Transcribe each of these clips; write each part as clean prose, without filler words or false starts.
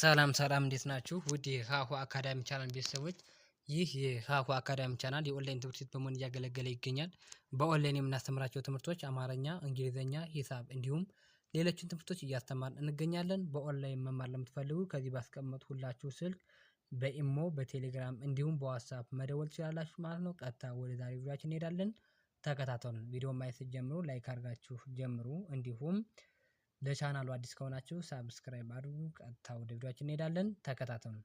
ሰላም ሰላም እንዴት ናችሁ? ውድ የሀሁ አካዳሚ ቻናል ቤተሰቦች፣ ይህ የሀሁ አካዳሚ ቻናል የኦንላይን ትምህርት ቤት በመሆን እያገለገለ ይገኛል። በኦንላይን የምናስተምራቸው ትምህርቶች አማርኛ፣ እንግሊዝኛ፣ ሂሳብ እንዲሁም ሌሎችን ትምህርቶች እያስተማርን እንገኛለን። በኦንላይን መማር ለምትፈልጉ ከዚህ ባስቀመጥኩላችሁ ስልክ በኢሞ፣ በቴሌግራም እንዲሁም በዋትስአፕ መደወል ትችላላችሁ ማለት ነው። ቀጥታ ወደ ዛሬ ቪዲዮአችን እንሄዳለን። ተከታተሉን። ቪዲዮ ማየት ስትጀምሩ ላይክ አድርጋችሁ ጀምሩ። እንዲሁም ለቻናሉ አዲስ ከሆናችሁ ሳብስክራይብ አድርጉ። ቀጥታ ወደ ቪዲዮአችን እንሄዳለን። ተከታተሉ።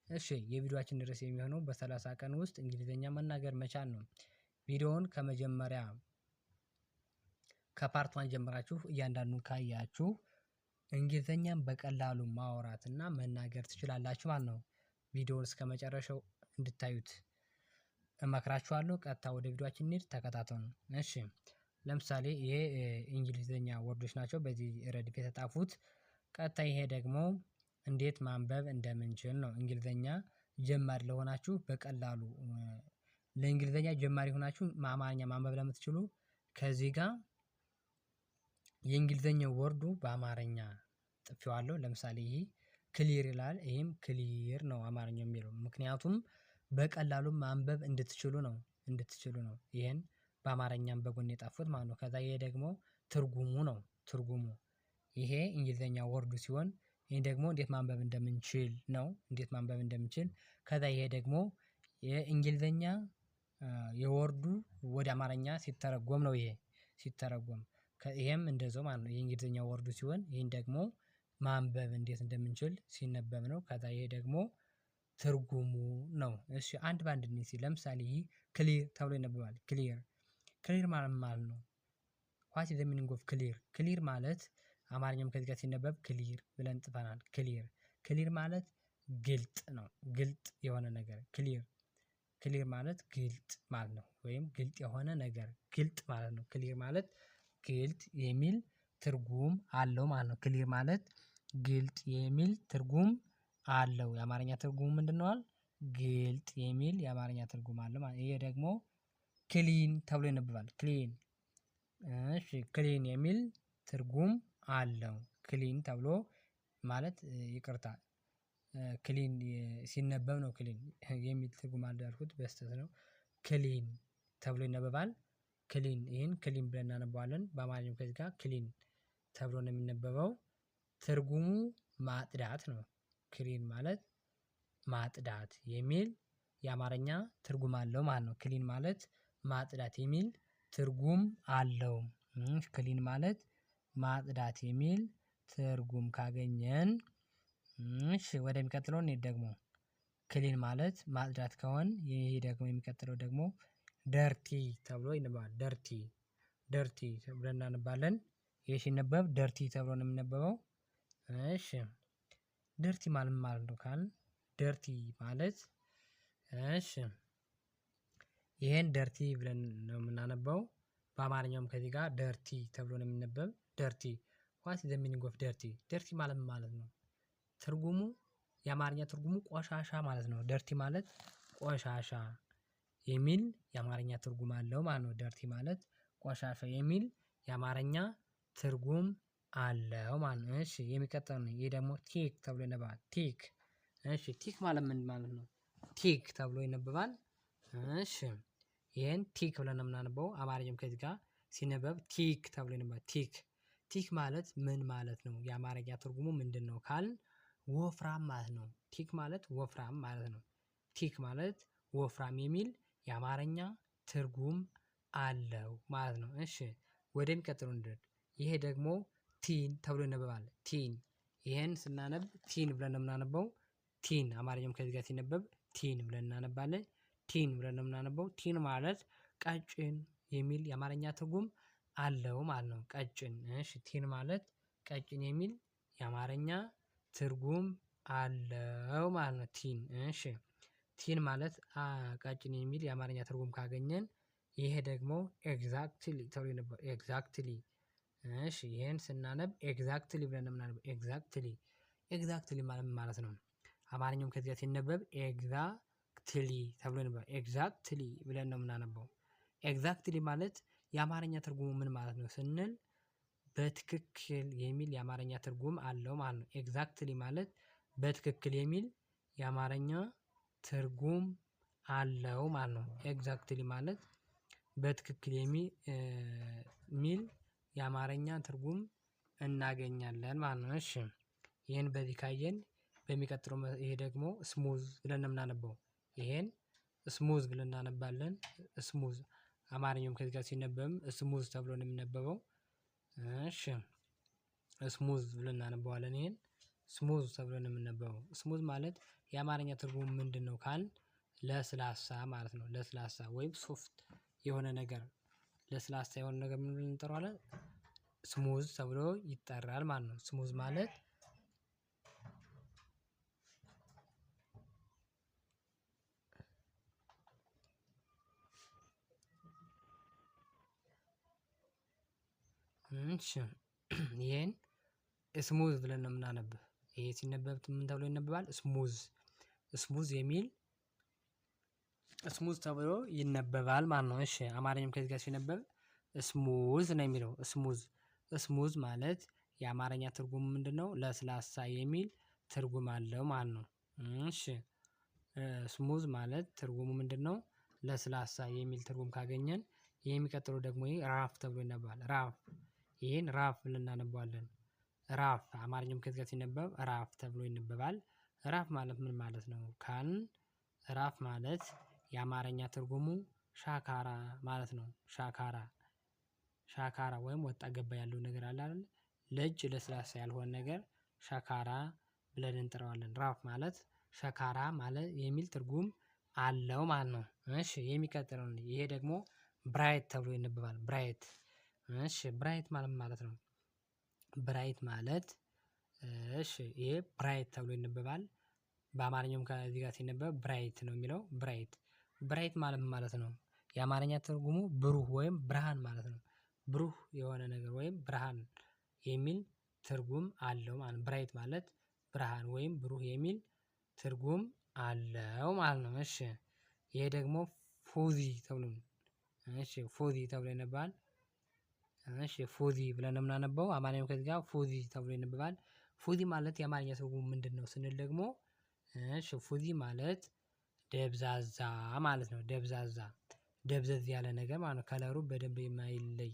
እሺ፣ የቪዲዮአችን ርዕስ የሚሆነው በ30 ቀን ውስጥ እንግሊዝኛ መናገር መቻል ነው። ቪዲዮውን ከመጀመሪያ ከፓርት 1 ጀምራችሁ እያንዳንዱን ካያችሁ እንግሊዝኛን በቀላሉ ማውራት እና መናገር ትችላላችሁ ማለት ነው። ቪዲዮውን እስከ መጨረሻው እንድታዩት እመክራችኋለሁ። ቀጥታ ወደ ቪዲዮአችን እንሂድ። ተከታተሉ። እሺ፣ ለምሳሌ ይሄ እንግሊዝኛ ወርዶች ናቸው በዚህ ረድፍ የተጻፉት። ቀጣይ ይሄ ደግሞ እንዴት ማንበብ እንደምንችል ነው። እንግሊዝኛ ጀማሪ ለሆናችሁ በቀላሉ ለእንግሊዝኛ ጀማሪ ሆናችሁ አማርኛ ማንበብ ለምትችሉ ከዚህ ጋር የእንግሊዝኛ ወርዱ በአማርኛ ጽፌዋለሁ። ለምሳሌ ይሄ ክሊር ይላል። ይሄም ክሊር ነው አማርኛው የሚለው ምክንያቱም በቀላሉ ማንበብ እንድትችሉ ነው። ይሄን በአማርኛም በጎን የጣፉት ማለት ነው። ከዛ ይሄ ደግሞ ትርጉሙ ነው። ትርጉሙ ይሄ እንግሊዝኛ ወርዱ ሲሆን ይሄ ደግሞ እንዴት ማንበብ እንደምንችል ነው። እንዴት ማንበብ እንደምንችል። ከዛ ይሄ ደግሞ የእንግሊዝኛ የወርዱ ወደ አማርኛ ሲተረጎም ነው። ይሄ ሲተረጎም ይሄም እንደዛው ማለት ነው። የእንግሊዝኛ ወርዱ ሲሆን ይሄን ደግሞ ማንበብ እንዴት እንደምንችል ሲነበብ ነው። ከዛ ይሄ ደግሞ ትርጉሙ ነው። እሺ፣ አንድ ባንድ እንይ። ለምሳሌ ይህ ክሊር ተብሎ ይነበባል። ክሊር ክሊር ማለት ነው። ዋት ኢዝ ዘ ሚኒንግ ኦፍ ክሊር? ክሊር ማለት አማርኛም ከዚህ ጋር ሲነበብ ክሊር ብለን ጽፈናል። ክሊር ማለት ግልጥ ነው። ግልጥ የሆነ ነገር ክሊር ማለት ግልጥ ማለት ነው። ወይም ግልጥ የሆነ ነገር ግልጥ ማለት ነው። ክሊር ማለት ግልጥ የሚል ትርጉም አለው ማለት ነው። ክሊር ማለት ግልጥ የሚል ትርጉም አለው። የአማርኛ ትርጉሙ ምንድነው? ግልጥ የሚል የአማርኛ ትርጉም አለው ማለት። ይሄ ደግሞ ክሊን ተብሎ ይነበባል። ክሊን። እሺ፣ ክሊን የሚል ትርጉም አለው። ክሊን ተብሎ ማለት ይቅርታ፣ ክሊን ሲነበብ ነው ክሊን የሚል ትርጉም አለው ያልኩት በስተት ነው። ክሊን ተብሎ ይነበባል። ክሊን፣ ይህን ክሊን ብለን እናነባዋለን። በአማርኛው ከዚህ ጋር ክሊን ተብሎ ነው የሚነበበው። ትርጉሙ ማጽዳት ነው። ክሊን ማለት ማጽዳት የሚል የአማርኛ ትርጉም አለው ማለት ነው። ክሊን ማለት ማጽዳት የሚል ትርጉም አለው። ክሊን ማለት ማጽዳት የሚል ትርጉም ካገኘን እሺ፣ ወደሚቀጥለው እንሂድ። ደግሞ ክሊን ማለት ማጽዳት ከሆነ ይሄ ደግሞ የሚቀጥለው ደግሞ ደርቲ ተብሎ ይነበባል። ደርቲ ብለን እናነባለን። ይሄ ሲነበብ ደርቲ ተብሎ ነው የሚነበበው። እሺ፣ ደርቲ ማለት ነው ካልን ደርቲ ማለት እሺ፣ ይሄን ደርቲ ብለን ነው የምናነበው። በአማርኛውም ከዚህ ጋር ደርቲ ተብሎ ነው የሚነበብ። ደርቲ ዋት ኢዝ ዘ ሚኒንግ ኦፍ ደርቲ? ደርቲ ማለት ነው ትርጉሙ የአማርኛ ትርጉሙ ቆሻሻ ማለት ነው። ደርቲ ማለት ቆሻሻ የሚል የአማርኛ ትርጉም አለው ማለት ነው። ደርቲ ማለት ቆሻሻ የሚል የአማርኛ ትርጉም አለው ማለት ነው። እሺ፣ የሚቀጥለው ነው። ይሄ ደግሞ ቲክ ተብሎ ይነበባል። ቲክ። እሺ፣ ቲክ ማለት ምን ማለት ነው? ቲክ ተብሎ ይነበባል። እሺ፣ ይሄን ቲክ ብለን ነው የምናነበው። አማርኛም ከዚህ ጋር ሲነበብ ቲክ ተብሎ ይነበባል። ቲክ ማለት ምን ማለት ነው? የአማርኛ ትርጉሙ ምንድነው ካልን ወፍራም ማለት ነው። ቲክ ማለት ወፍራም ማለት ነው። ቲክ ማለት ወፍራም የሚል የአማርኛ ትርጉም አለው ማለት ነው። እሺ፣ ወደሚቀጥለው እንሂድ። ይሄ ደግሞ ቲን ተብሎ ይነበባል። ቲን። ይሄን ስናነብ ቲን ብለን ነው የምናነበው። ቲን አማርኛም ከዚህ ጋር ሲነበብ ቲን ብለን እናነባለን። ቲን ብለን ነው የምናነበው። ቲን ማለት ቀጭን የሚል የአማርኛ ትርጉም አለው ማለት ነው። ቀጭን። እሺ፣ ቲን ማለት ቀጭን የሚል የአማርኛ ትርጉም አለው ማለት ነው። ቲን። እሺ፣ ቲን ማለት ቀጭን የሚል የአማርኛ ትርጉም ካገኘን ይሄ ደግሞ ኤግዛክትሊ ተብሎ ነበር። ኤግዛክትሊ። እሺ፣ ይሄን ስናነብ ኤግዛክትሊ ብለን ነው የምናነበው። ኤግዛክትሊ ማለት ነው። አማርኛውም ከዚህ ጋር ሲነበብ ኤግዛክትሊ ተብሎ ነበር። ኤግዛክትሊ ብለን ነው የምናነበው። ኤግዛክትሊ ማለት የአማርኛ ትርጉሙ ምን ማለት ነው ስንል በትክክል የሚል የአማርኛ ትርጉም አለው ማለት ነው። ኤግዛክትሊ ማለት በትክክል የሚል የአማርኛ ትርጉም አለው ማለት ነው። ኤግዛክትሊ ማለት በትክክል የሚል የአማርኛ ትርጉም እናገኛለን ማለት ነው። እሺ ይሄን በዚህ ካየን በሚቀጥለው ይሄ ደግሞ ስሙዝ ብለን ነው የምናነበው። ይሄን ስሙዝ ብለን እናነባለን። ስሙዝ አማርኛውም ከዚህ ጋር ሲነበብም ስሙዝ ተብሎ ነው የሚነበበው። እሺ ስሙዝ ብለን እናነበዋለን። ይሄን ስሙዝ ተብሎ ነው የሚነበበው። ስሙዝ ማለት የአማርኛ ትርጉም ምንድነው ካልን ለስላሳ ማለት ነው። ለስላሳ ወይም ሶፍት የሆነ ነገር ለስላሳ የሆነ ነገር ምን ብለን እንጠራዋለን? ስሙዝ ተብሎ ይጠራል ማለት ነው። ስሙዝ ማለት ይሄን ስሙዝ ብለን ነው የምናነብ። ይሄ ሲነበብ ምን ተብሎ ይነበባል? ስሙዝ ስሙዝ የሚል ስሙዝ ተብሎ ይነበባል ማለት ነው። እሺ አማርኛም ከዚህ ጋር ሲነበብ ስሙዝ ነው የሚለው። ስሙዝ ስሙዝ ማለት የአማርኛ ትርጉሙ ምንድነው? ለስላሳ የሚል ትርጉም አለው ማለት ነው። እሺ ስሙዝ ማለት ትርጉሙ ምንድነው? ለስላሳ የሚል ትርጉም ካገኘን የሚቀጥለው ደግሞ ይሄ ራፍ ተብሎ ይነበባል። ራፍ ይሄን ራፍ ብለን እናነባዋለን። ራፍ አማርኛም ከዚህ ጋር ሲነበብ ራፍ ተብሎ ይነበባል። ራፍ ማለት ምን ማለት ነው ካልን ራፍ ማለት የአማርኛ ትርጉሙ ሻካራ ማለት ነው። ሻካራ ሻካራ ወይም ወጣ ገባ ያለው ነገር አለ አይደል? ለእጅ ለስላሳ ያልሆነ ነገር ሻካራ ብለን እንጥረዋለን። ራፍ ማለት ሸካራ ማለት የሚል ትርጉም አለው ማለት ነው። እሺ የሚቀጥለው ይሄ ደግሞ ብራይት ተብሎ ይነበባል። ብራይት እሺ ብራይት ማለት ነው። ብራይት ማለት እሺ ይሄ ብራይት ተብሎ ይነበባል። በአማርኛውም ከዚህ ጋር ሲነበብ ብራይት ነው የሚለው። ብራይት ብራይት ማለት ነው። የአማርኛ ትርጉሙ ብሩህ ወይም ብርሃን ማለት ነው። ብሩህ የሆነ ነገር ወይም ብርሃን የሚል ትርጉም አለው ማለት ነው። ብራይት ማለት ብርሃን ወይም ብሩህ የሚል ትርጉም አለው ማለት ነው። እሺ ይሄ ደግሞ ፉዚ ተብሎ እሺ ፉዚ ተብሎ ይነበባል። እሺ ፉዚ ብለን ነው የምናነበው። አማርኛው ከዚህ ጋር ፉዚ ተብሎ ይነበባል። ፉዚ ማለት የአማርኛ ትርጉሙ ምንድነው ስንል ደግሞ እሺ ፉዚ ማለት ደብዛዛ ማለት ነው። ደብዛዛ ደብዘዝ ያለ ነገር ማለት ነው። ከለሩ በደንብ የማይለይ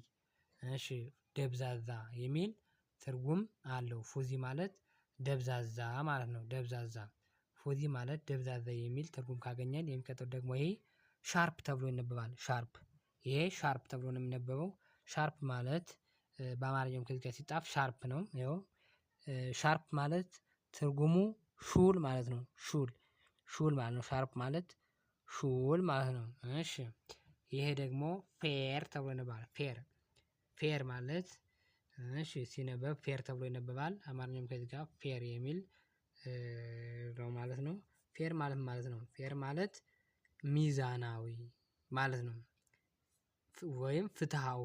እሺ ደብዛዛ የሚል ትርጉም አለው። ፉዚ ማለት ደብዛዛ ማለት ነው። ደብዛዛ ፉዚ ማለት ደብዛዛ የሚል ትርጉም ካገኘን የሚቀጥለው ደግሞ ይሄ ሻርፕ ተብሎ ይነበባል። ሻርፕ ይሄ ሻርፕ ተብሎ ነው የሚነበበው። ሻርፕ ማለት በአማርኛውም ከዚህ ጋር ሲጻፍ ሻርፕ ነው። ይኸው ሻርፕ ማለት ትርጉሙ ሹል ማለት ነው። ሹል ሹል ማለት ነው። ሻርፕ ማለት ሹል ማለት ነው። እሺ ይሄ ደግሞ ፌር ተብሎ ይነበባል። ፌር ፌር ማለት እሺ ሲነበብ ፌር ተብሎ ይነበባል። አማርኛውም ከዚህ ጋር ፌር የሚል ነው ማለት ነው። ፌር ማለት ነው። ፌር ማለት ሚዛናዊ ማለት ነው። ወይም ፍትሃዊ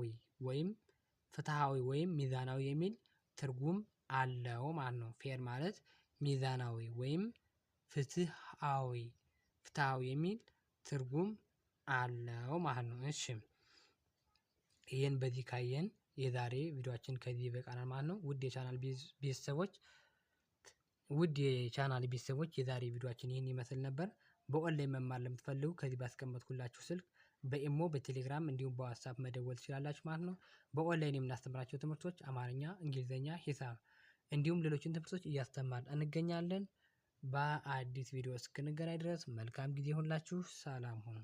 ወይም ሚዛናዊ የሚል ትርጉም አለው ማለት ነው። ፌር ማለት ሚዛናዊ ወይም ፍትሃዊ የሚል ትርጉም አለው ማለት ነው። እሺ ይሄን በዚህ ካየን የዛሬ ቪዲዮአችን ከዚህ ይበቃናል ማለት ነው። ውድ የቻናል ቤተሰቦች የዛሬ ቪዲዮአችን ይህን ይመስል ነበር። በኦንላይን መማር ለምትፈልጉ ከዚህ ባስቀመጥኩላችሁ ስልክ በኢሞ በቴሌግራም እንዲሁም በዋትሳፕ መደወል ትችላላችሁ ማለት ነው። በኦንላይን የምናስተምራቸው ትምህርቶች አማርኛ፣ እንግሊዘኛ፣ ሂሳብ እንዲሁም ሌሎችን ትምህርቶች እያስተማርን እንገኛለን። በአዲስ ቪዲዮ እስክንገናኝ ድረስ መልካም ጊዜ ይሁንላችሁ። ሰላም ሁኑ።